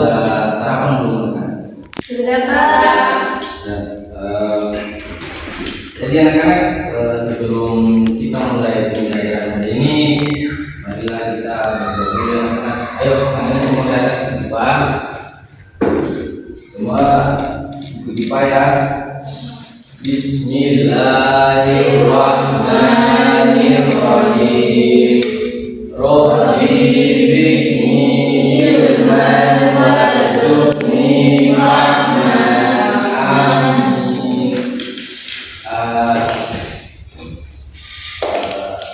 udah sarapan belum kan? Sudah, Pak. Ya, jadi anak-anak, sebelum kita mulai pembelajaran hari ini, marilah kita berdoa dulu ya anak-anak. Ayo, tangannya semua di atas Pak. Semua ikuti Pak ya. Bismillahirrahmanirrahim. Rabbi zidni ilman warzuqni fahman. Amin.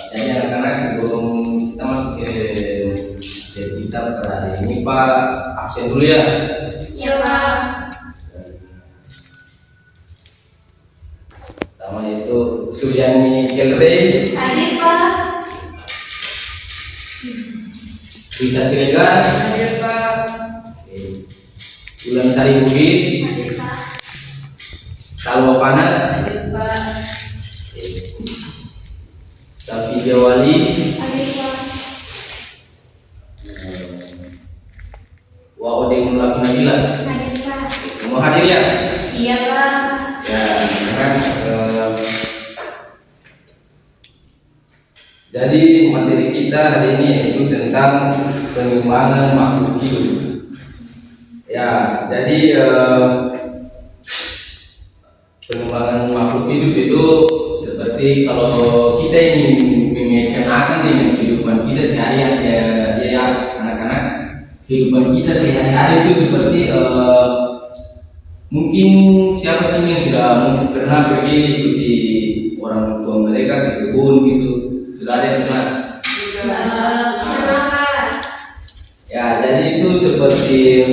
Jadi anak-anak, sebelum kita masuk ke kita pada hari ini, Pak absen dulu ya. Iya, Pak. Pertama itu Suryani Kelrey, Hadir, Pak. Rita Siregar, Hadir, Pak. Ulan Sari Bugis, Hadir, Pak. Salwa Fanat, Hadir, Pak. Safi Jawali, Hadir, Pak. Waude Nurafina Nabila. Hadir, Pak. Semua hadir ya? Iya, Pak. Ya, kan, jadi materi kita hari ini itu tentang pengembangan makhluk hidup. Ya, jadi pengembangan makhluk hidup itu seperti kalau kita ingin mengenakan dengan kehidupan kita sehari-hari, ya anak-anak, kehidupan kita sehari-hari itu seperti mungkin siapa sih yang sudah mungkin pernah pergi ikuti orang tua mereka ke kebun gitu, sudah ada yang pernah? Pak. Ya, jadi itu seperti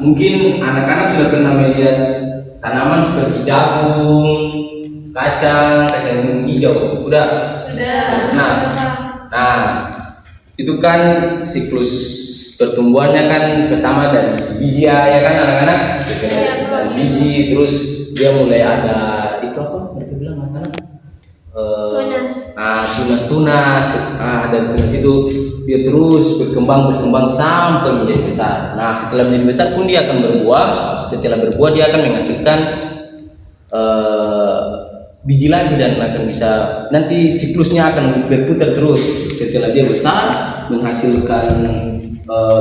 mungkin anak-anak sudah pernah melihat tanaman seperti jagung, kacang hijau, udah. Sudah. Nah, itu kan siklus pertumbuhannya kan pertama dari biji ya kan anak-anak, dari biji terus dia mulai ada itu apa mereka bilang anak-anak, tunas. Dari tunas itu dia terus berkembang sampai menjadi besar. Nah, setelah menjadi besar pun dia akan berbuah. Setelah berbuah dia akan menghasilkan biji lagi dan akan bisa nanti siklusnya akan berputar terus. Setelah dia besar menghasilkan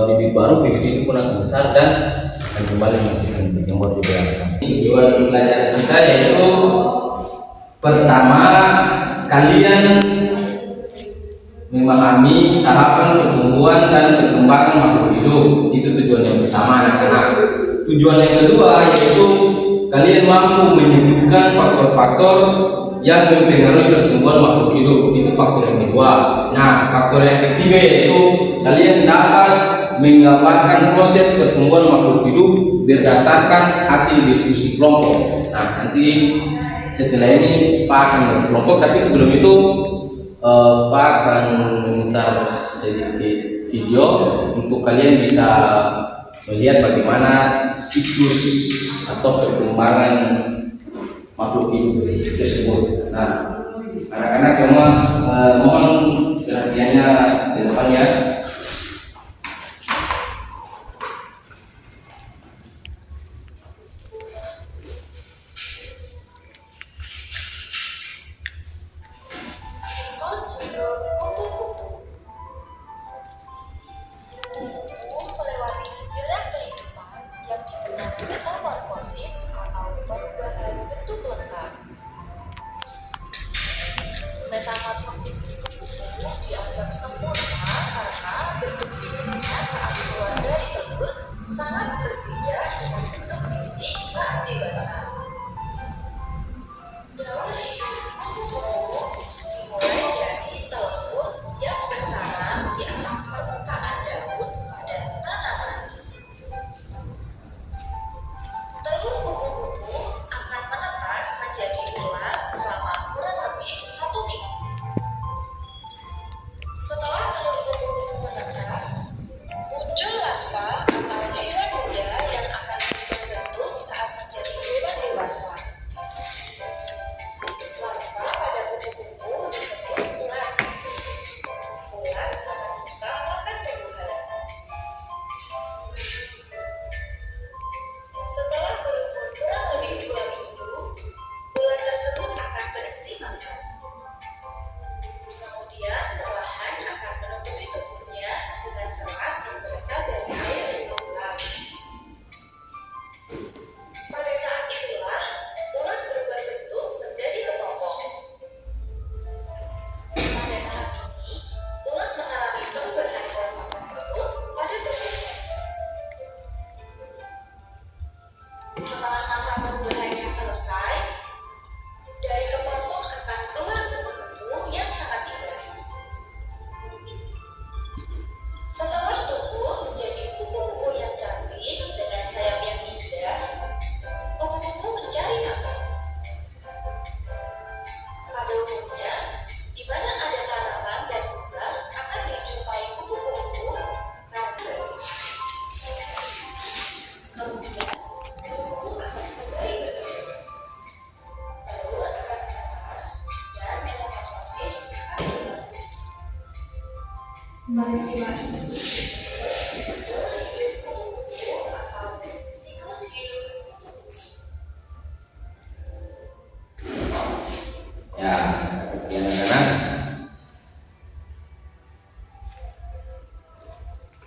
bibit baru, bibit itu pun akan besar dan akan kembali menghasilkan bibit yang baru juga. Tujuan pelajaran kita yaitu pertama, kalian memahami tahapan pertumbuhan dan perkembangan makhluk hidup. Itu tujuan yang pertama anak-anak. Tujuan yang kedua yaitu kalian mampu menyebutkan faktor-faktor yang mempengaruhi pertumbuhan makhluk hidup. Itu faktor yang kedua. Nah, faktor yang ketiga yaitu kalian dapat menggambarkan proses pertumbuhan makhluk hidup berdasarkan hasil diskusi kelompok. Nah, nanti setelah ini Pak akan berkelompok, tapi sebelum itu Pak akan memutar sedikit video untuk kalian bisa melihat bagaimana siklus atau perkembangan makhluk hidup tersebut. Nah, anak-anak semua mohon perhatiannya di depan ya. Siklus hidup kupu-kupu. Kupu-kupu melewati sejarah kehidupan yang dikenal metamorfosis atau perubahan bentuk lengkap. Metamorfosis kupu-kupu dianggap sempurna karena bentuk fisiknya saat keluar dari telur sangat berbeda dengan bentuk fisik saat dewasa. Daur hidup kupu-kupu dimulai dari telur yang bersarang di atas permukaan daun pada tanaman. Telur kupu-kupu akan menetas menjadi ulat selama kurang lebih 1 minggu. Setelah telur kupu-kupu menetas, muncul larva atau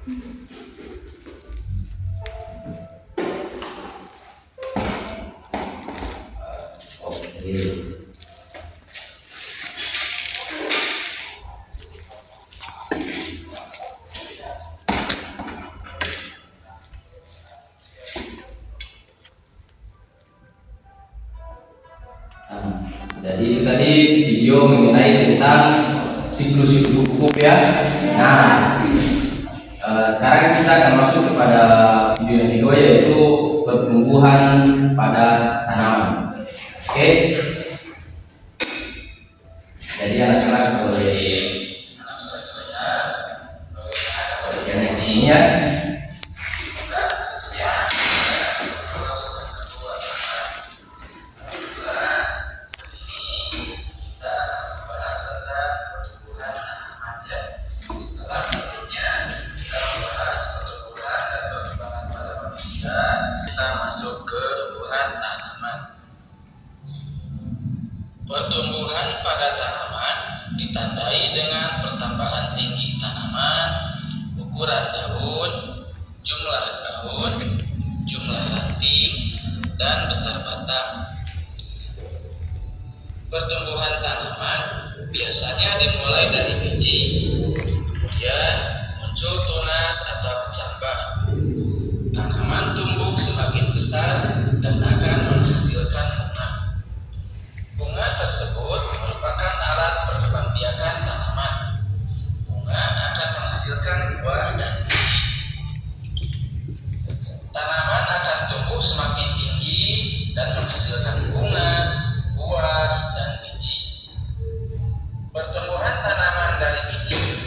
Oke. Jadi itu tadi video mengenai tentang siklus hidup pupuk ya. Nah, sekarang kita akan masuk kepada video yang kedua, yaitu pertumbuhan pada tanaman. Oke. Jadi anak-anak boleh yang di sini ya. Kita masuk ke tumbuhan tanaman. Pertumbuhan pada tanaman ditandai dengan pertambahan tinggi tanaman, ukuran daun, jumlah daun, jumlah ranting, dan besar batang. Pertumbuhan tanaman biasanya dimulai dari biji, kemudian muncul tunas atau kecambah. Tanaman tumbuh semakin besar dan akan menghasilkan bunga. Bunga tersebut merupakan alat perkembangbiakan tanaman. Bunga akan menghasilkan buah dan biji. Tanaman akan tumbuh semakin tinggi dan menghasilkan bunga, buah, dan biji. Pertumbuhan tanaman dari biji.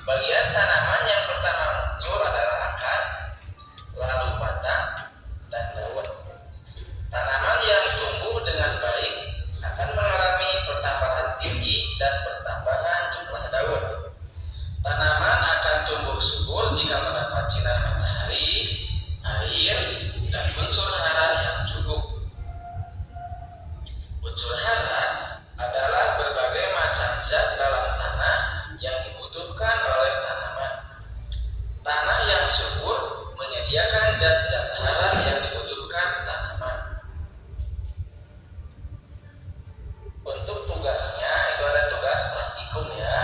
Bagian tanaman yang pertama muncul adalah akar, lalu batang, dan daun. Tanaman yang tumbuh dengan baik akan mengalami pertambahan tinggi dan pertambahan jumlah daun. Tanaman akan tumbuh subur jika mendapat sinar matahari, air, dan unsur hara yang cukup. Unsur hara adalah berbagai macam zat dalam tanah yang dibutuhkan oleh tanaman. Tanah yang subur menyediakan zat-zat hara yang dibutuhkan tanaman. Untuk tugasnya itu ada tugas praktikum ya.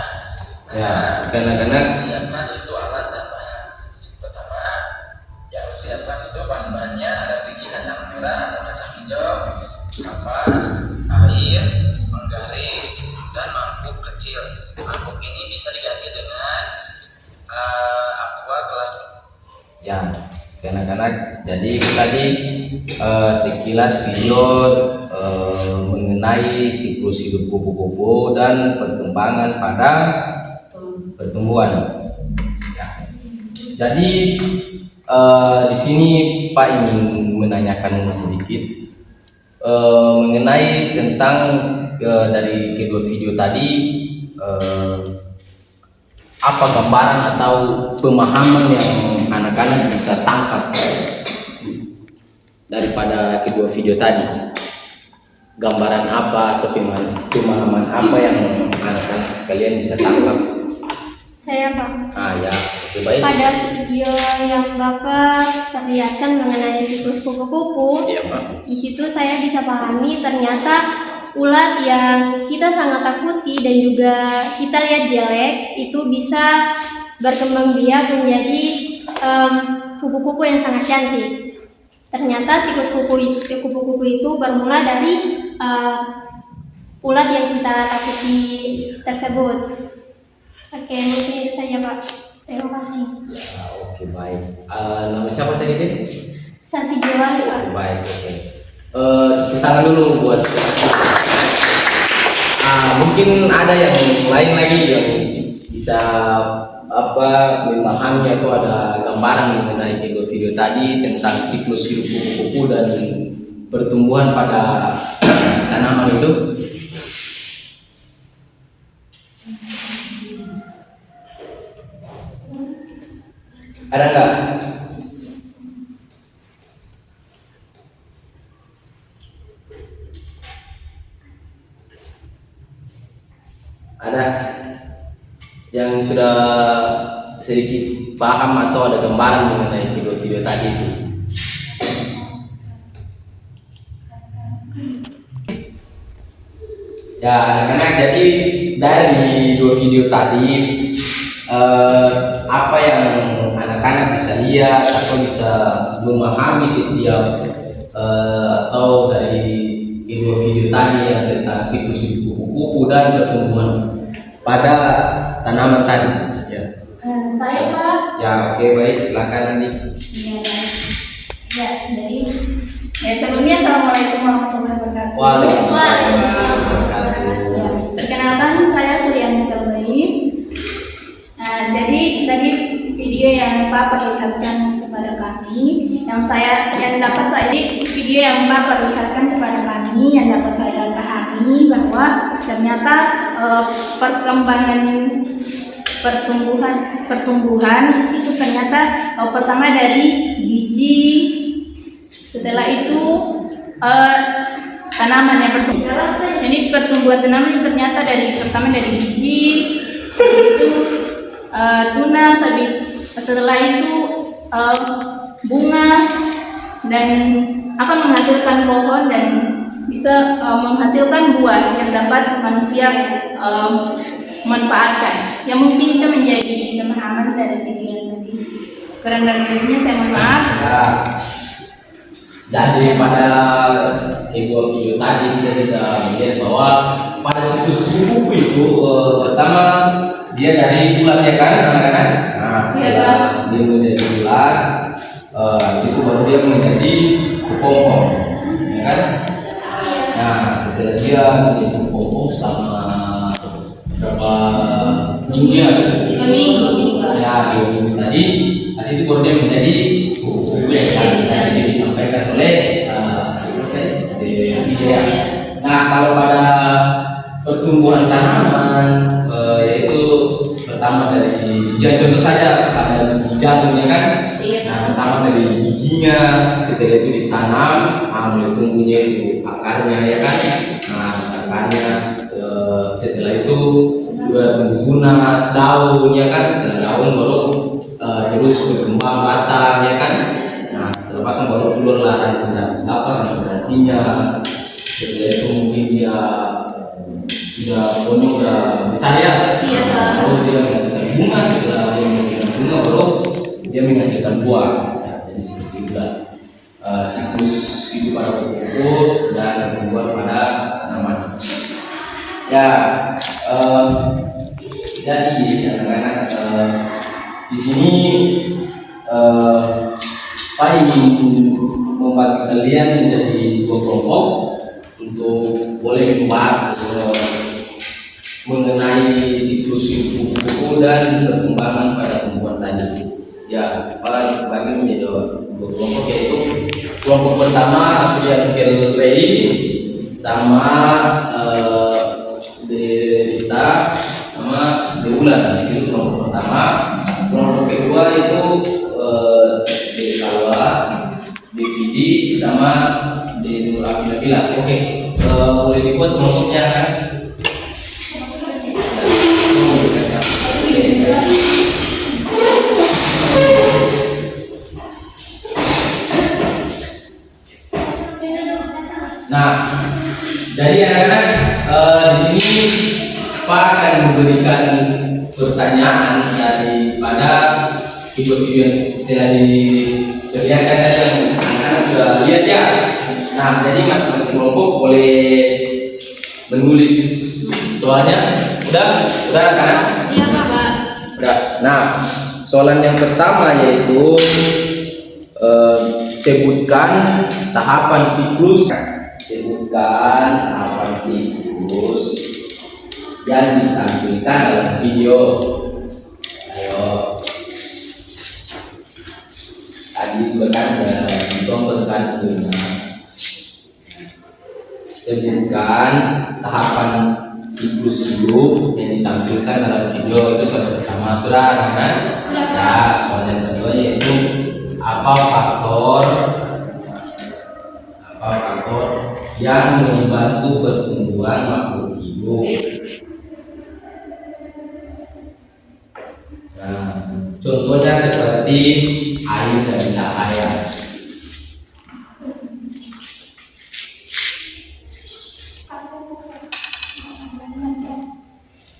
Ya, anak-anak. Siapkan itu alat tambahan. Pertama, yang harus siapkan itu bahan-bahannya ada biji kacang merah atau kacang hijau, kapas, air, penggaris, dan mangkuk kecil. Mangkuk ini bisa diganti dengan aqua gelas. Ya, anak-anak. Jadi itu tadi sekilas video mengenai siklus hidup kupu-kupu dan perkembangan pada pertumbuhan. Ya. Jadi di sini Pak ingin menanyakan sedikit mengenai tentang dari kedua video tadi, apa gambaran atau pemahaman yang anak-anak bisa tangkap daripada kedua video tadi. Gambaran apa atau pemahaman apa yang anak-anak sekalian bisa tangkap? Saya Pak. Ya, coba ya. Pada video yang Bapak perlihatkan mengenai siklus kupu-kupu, Iya, Pak. di situ saya bisa pahami ternyata ulat yang kita sangat takuti dan juga kita lihat jelek itu bisa berkembang biak menjadi kupu-kupu yang sangat cantik. Ternyata siklus kupu-kupu itu bermula dari ulat yang kita takuti tersebut. Oke, mungkin itu saja Pak. Terima kasih. Oke, baik. Nama siapa tadi, Dek? Safi Jawari Pak. Baik, oke. Tepuk tangan dulu buat. Mungkin ada yang lain lagi yang bisa memahami atau ada gambaran mengenai video tadi tentang siklus hidup kupu-kupu dan pertumbuhan pada tanaman itu. Ada nggak? Ada yang sudah sedikit paham atau ada gambaran mengenai kedua video tadi itu? Ya anak-anak, jadi dari dua video tadi apa yang anak-anak bisa lihat atau bisa memahami setiap atau dari kedua video tadi yang tentang siklus kupu-kupu dan pertumbuhan pada tanaman tadi ya. Saya Pak. Ya oke, baik, silakan nanti. Ya, jadi sebelumnya Assalamualaikum warahmatullahi wabarakatuh. Waalaikumsalam warahmatullahi wabarakatuh. Ya, perkenalkan saya Suryani Ibrahim. Jadi tadi video yang Pak perlihatkan kepada kami, yang dapat saya video yang Pak perlihatkan kepada kami, yang dapat saya pahami bahwa ternyata perkembangan pertumbuhan itu ternyata pertama dari biji, setelah itu tanaman yang bertumbuh. Jadi pertumbuhan tanaman ternyata pertama dari biji, itu tunas, setelah itu bunga, dan akan menghasilkan pohon dan bisa menghasilkan buah yang dapat manusia manfaatkan. Ya mungkin itu menjadi pemahaman dari video tadi. Kurang dan lebihnya saya mohon maaf. Ya. Jadi pada dua video tadi kita bisa melihat bahwa pada siklus kupu itu pertama dia dari bulat ya kan anak-anak. Nah setelah dia menjadi bulat, situ baru dia menjadi kepompong, ya kan? Nah setelah dia menjadi kepompong selama berapa minggu ya? 3 minggu. Ya 2 minggu tadi, itu baru dia menjadi kupu-kupu yang tadi disampaikan oleh video. Nah kalau pada pertumbuhan tanaman yaitu pertama dari bijian, contoh saja pada biji jantungnya kan. Nah pertama dari bijinya, setelah itu ditanam, mulai tumbuhnya itu akarnya ya kan. Nah akarnya setelah itu juga tumbuh tunas, daun ya kan. Setelah daun baru terus berkembang batang ya kan. Nah setelah batang baru keluar ranting dan rantingnya. Setelah itu mungkin dia sudah pokoknya udah besar ya. Iya Pak. Baru dia menghasilkan bunga, setelah dia menghasilkan bunga baru dia menghasilkan buah. Ya, jadi seperti itulah siklus hidup pada kupu-kupu dan pertumbuhan pada tanaman. Ya, jadi anak-anak di sini Pak ingin membagi kalian menjadi 2 kelompok untuk boleh membahas mengenai siklus hidup kupu-kupu dan perkembangan pada tumbuhan tadi. Ya, Pak bagi menjadi 2 kelompok, yaitu kelompok pertama Surya Ray sama Derita sama Deulan. Itu kelompok pertama. Kelompok kedua itu Desawa, DVD sama Denurafila. Oke, boleh dibuat kelompoknya kan? Nah, jadi anak-anak di sini Pak akan memberikan pertanyaan daripada video-video yang telah diperlihatkan tadi yang anak-anak sudah lihat ya. Nah, jadi masing-masing kelompok boleh menulis soalnya. Udah anak-anak? Iya Pak. Udah. Nah, soalan yang pertama yaitu sebutkan tahapan siklus. Sebutkan tahapan siklus yang ditampilkan dalam video. Ayo. Tadi berkan ditontonkan videonya. Sebutkan tahapan siklus hidup yang ditampilkan dalam video. Itu soal pertama, sudah kan? Ya, soal yang kedua yaitu apa faktor yang membantu pertumbuhan makhluk hidup. Nah, contoh Contohnya seperti air dan cahaya.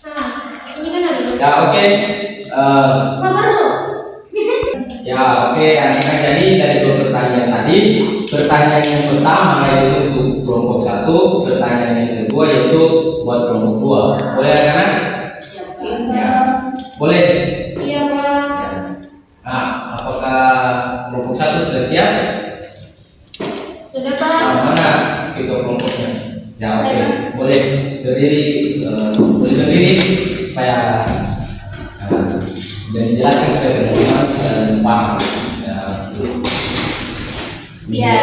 Nah, ini kan ada. Ya oke. Sabar dulu. Ya oke, anak-anak, jadi dari dua pertanyaan tadi, pertanyaan yang pertama yaitu untuk kelompok 1, pertanyaan yang kedua yaitu buat kelompok 2. Boleh anak-anak? Ya. Boleh. Iya, Pak. Ya. Nah, apakah kelompok 1 sudah siap? Sudah, Pak. Nah, mana kita kelompoknya? Ya oke, boleh berdiri, boleh berdiri supaya dan dijelaskan supaya teman-teman paham. Ya.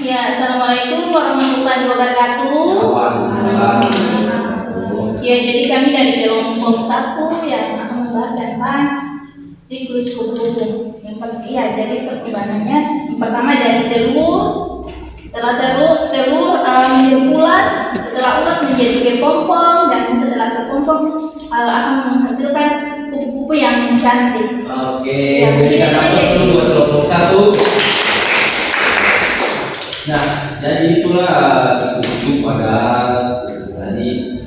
Ya, assalamualaikum warahmatullahi wabarakatuh. Waalaikumsalam. Ya, jadi kami dari kelompok 1 yang akan membahas tentang siklus kupu-kupu. Ya, jadi perkembangannya yang pertama dari telur, setelah telur menjadi ulat, setelah ulat menjadi kepompong, dan setelah kepompong akan menghasilkan kupu-kupu yang cantik. Oke, Ya, berikan jadi- aplaus dulu buat kelompok 1. Nah, jadi itulah siklus pada tadi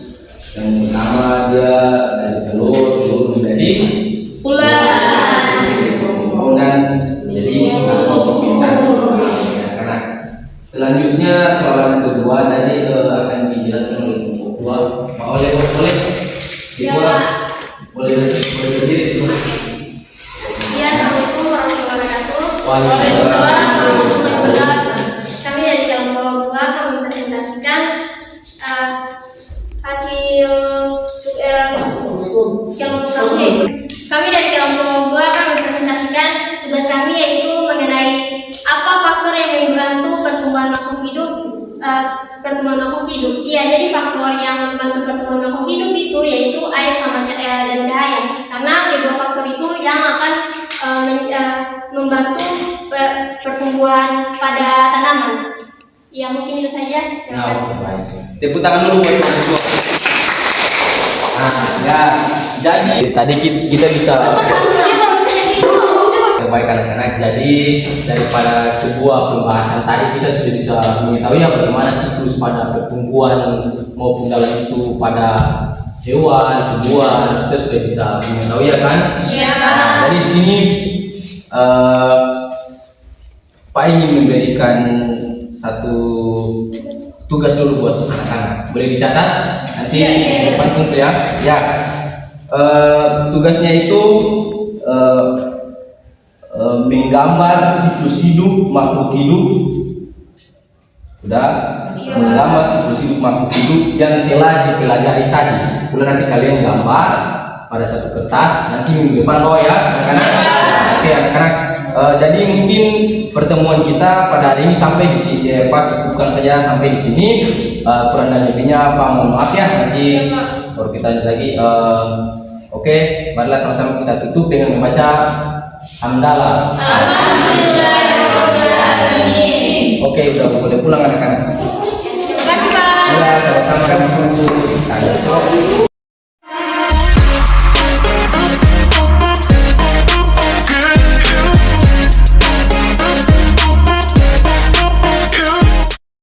yang pertama dia dari telur menjadi Ulat. kemudian jadi kupu-kupu yang cantik. Ya, karena selanjutnya soalan kedua tadi akan dijelaskan oleh kelompok 2. Boleh Ya. boleh berdiri terus. Iya, assalamualaikum warahmatullahi wabarakatuh. Waalaikumsalam. Kami dari kelompok 2 akan mempresentasikan hasil kelompok 1 yaitu. Kami dari kelompok 2 akan mempresentasikan tugas kami yaitu mengenai apa faktor yang membantu pertumbuhan makhluk hidup. Iya, jadi faktor yang membantu pertumbuhan makhluk hidup itu yaitu air sama dan cahaya. Karena kedua faktor itu yang akan membantu pertumbuhan pada tanaman. Ya, mungkin itu saja. Terima Nah, kasih. baik. Tepuk tangan dulu buat kelompok 2. Nah, ya, jadi tadi kita bisa baik anak-anak. Jadi daripada sebuah pembahasan tadi kita sudah bisa mengetahui ya bagaimana siklus pada pertumbuhan maupun dalam itu pada hewan, tumbuhan, kita sudah bisa mengetahui ya kan? Iya. Nah, jadi di sini Pak ingin memberikan satu tugas dulu buat anak-anak. Boleh dicatat nanti di depan kumpul ya. Ya, tugasnya itu menggambar siklus hidup makhluk hidup. Sudah menggambar siklus hidup makhluk hidup yang telah dipelajari tadi. Kemudian nanti kalian gambar pada satu kertas. Nanti minggu depan bawa ya anak-anak. Oke anak-anak. Jadi mungkin pertemuan kita pada hari ini sampai di sini. Cukupkan saja sampai di sini. Kurang dan lebihnya Pak mohon maaf ya. Nanti baru kita lanjut lagi. Oke, marilah sama-sama kita tutup dengan membaca hamdalah. Oke, udah boleh pulang anak-anak. Terima kasih, Pak. Ya, sama-sama kan.